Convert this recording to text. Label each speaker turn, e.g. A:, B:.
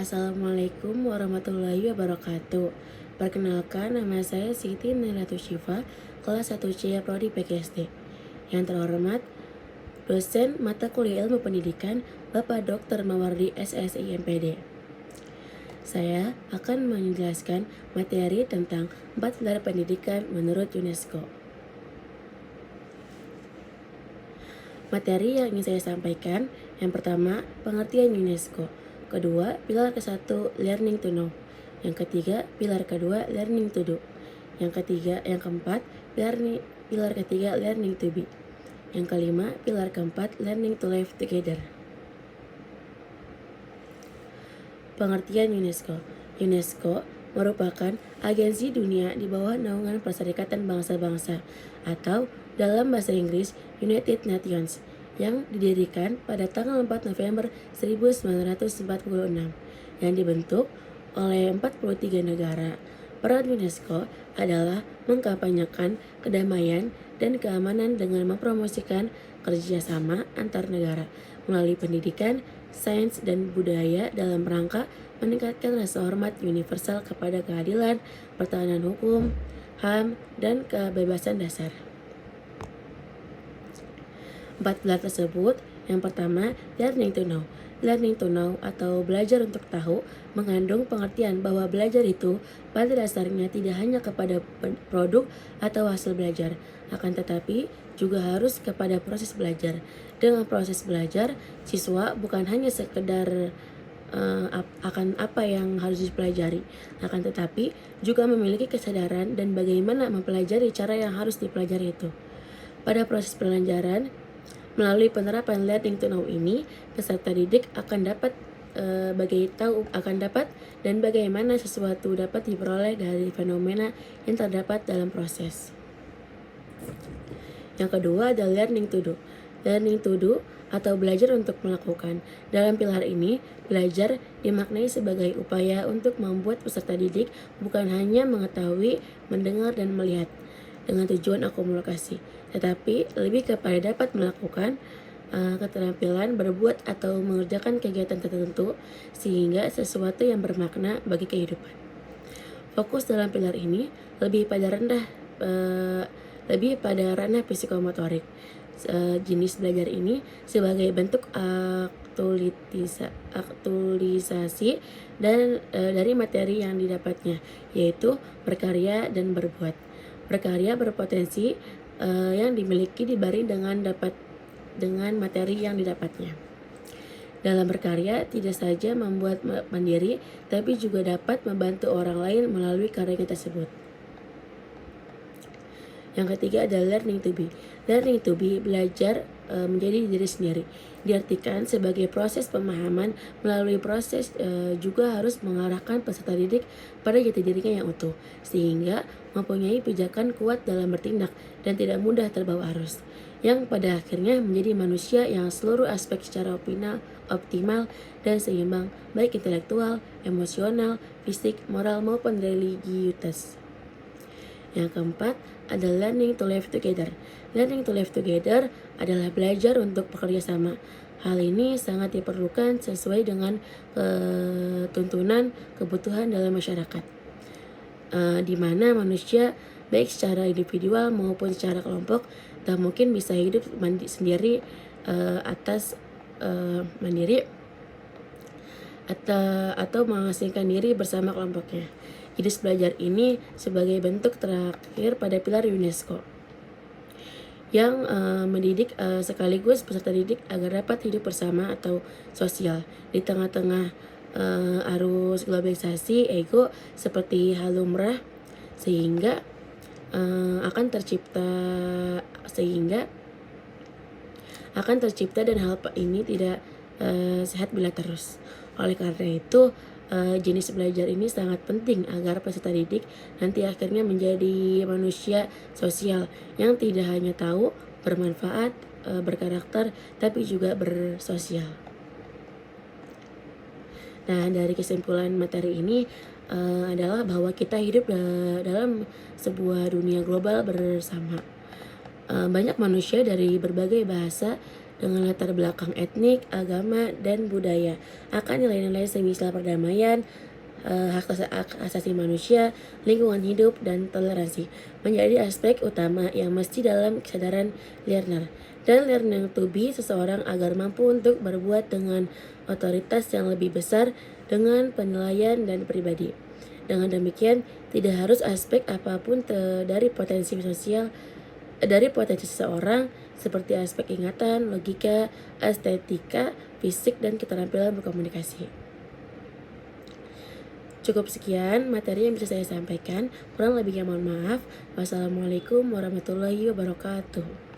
A: Assalamualaikum warahmatullahi wabarakatuh. Perkenalkan, nama saya Siti Niratu Syifa, kelas 1C Prodi PGSD. Yang terhormat, dosen mata kuliah ilmu pendidikan, Bapak Dr. Mawardi SSI MPD. Saya akan menjelaskan materi tentang 4 pilar pendidikan menurut UNESCO. Materi yang ingin saya sampaikan, yang pertama, pengertian UNESCO. Kedua, pilar ke-1, learning to know. Yang ketiga, pilar kedua, learning to do. Yang keempat, pilar ketiga, learning to be. Yang kelima, pilar keempat, learning to live together. Pengertian UNESCO. UNESCO merupakan agensi dunia di bawah naungan Perserikatan Bangsa-Bangsa atau dalam bahasa Inggris United Nations yang didirikan pada tanggal 4 November 1946 yang dibentuk oleh 43 negara. Peran UNESCO adalah mengkampanyekan kedamaian dan keamanan dengan mempromosikan kerjasama antar negara melalui pendidikan, sains, dan budaya dalam rangka meningkatkan rasa hormat universal kepada keadilan, pertahanan hukum, HAM, dan kebebasan dasar. 4 pilar tersebut, yang pertama, learning to know. Learning to know atau belajar untuk tahu mengandung pengertian bahwa belajar itu pada dasarnya tidak hanya kepada produk atau hasil belajar, akan tetapi juga harus kepada proses belajar. Dengan proses belajar, siswa bukan hanya sekedar akan apa yang harus dipelajari, akan tetapi juga memiliki kesadaran dan bagaimana mempelajari cara yang harus dipelajari itu. Pada proses pembelajaran, melalui penerapan learning to know ini, peserta didik akan dapat dan bagaimana sesuatu dapat diperoleh dari fenomena yang terdapat dalam proses. Yang kedua adalah learning to do. Learning to do atau belajar untuk melakukan. Dalam pilar ini, belajar dimaknai sebagai upaya untuk membuat peserta didik bukan hanya mengetahui, mendengar, dan melihat dengan tujuan akumulasi, tetapi lebih kepada dapat melakukan keterampilan berbuat atau mengerjakan kegiatan tertentu sehingga sesuatu yang bermakna bagi kehidupan. Fokus dalam pilar ini lebih pada ranah psikomotorik. Jenis belajar ini sebagai bentuk aktualisasi dan dari materi yang didapatnya, yaitu berkarya dan berbuat. Berkarya berpotensi yang dimiliki dibanding dengan materi yang didapatnya. Dalam berkarya tidak saja membuat mandiri, tapi juga dapat membantu orang lain melalui karyanya tersebut. Yang ketiga adalah learning to be. Learning to be, belajar menjadi diri sendiri. Diartikan sebagai proses pemahaman. Melalui proses juga harus mengarahkan peserta didik pada jati dirinya yang utuh, sehingga mempunyai pijakan kuat dalam bertindak dan tidak mudah terbawa arus, yang pada akhirnya menjadi manusia yang seluruh aspek secara optimal dan seimbang, baik intelektual, emosional, fisik, moral, maupun religiusitas. Yang keempat adalah learning to live together. Learning to live together adalah belajar untuk bekerja sama. Hal ini sangat diperlukan sesuai dengan tuntunan kebutuhan dalam masyarakat, di mana manusia baik secara individual maupun secara kelompok tak mungkin bisa hidup sendiri atau mengasingkan diri bersama kelompoknya. Jenis belajar ini sebagai bentuk terakhir pada pilar UNESCO yang mendidik sekaligus peserta didik agar dapat hidup bersama atau sosial di tengah-tengah arus globalisasi ego seperti hal lumrah, sehingga akan tercipta dan hal ini tidak sehat bila terus. Oleh karena itu, jenis belajar ini sangat penting agar peserta didik nanti akhirnya menjadi manusia sosial yang tidak hanya tahu, bermanfaat, berkarakter, tapi juga bersosial. Nah, dari kesimpulan materi ini adalah bahwa kita hidup dalam sebuah dunia global bersama. Banyak manusia dari berbagai bahasa dengan latar belakang etnik, agama, dan budaya. Akan nilai-nilai semisal perdamaian, hak asasi manusia, lingkungan hidup, dan toleransi menjadi aspek utama yang mesti dalam kesadaran learner. Dan learning to be seseorang agar mampu untuk berbuat dengan otoritas yang lebih besar dengan penilaian dan pribadi. Dengan demikian, tidak harus aspek apapun dari potensi seseorang seperti aspek ingatan, logika, estetika, fisik, dan keterampilan berkomunikasi. Cukup sekian materi yang bisa saya sampaikan. Kurang lebihnya mohon maaf. Wassalamualaikum warahmatullahi wabarakatuh.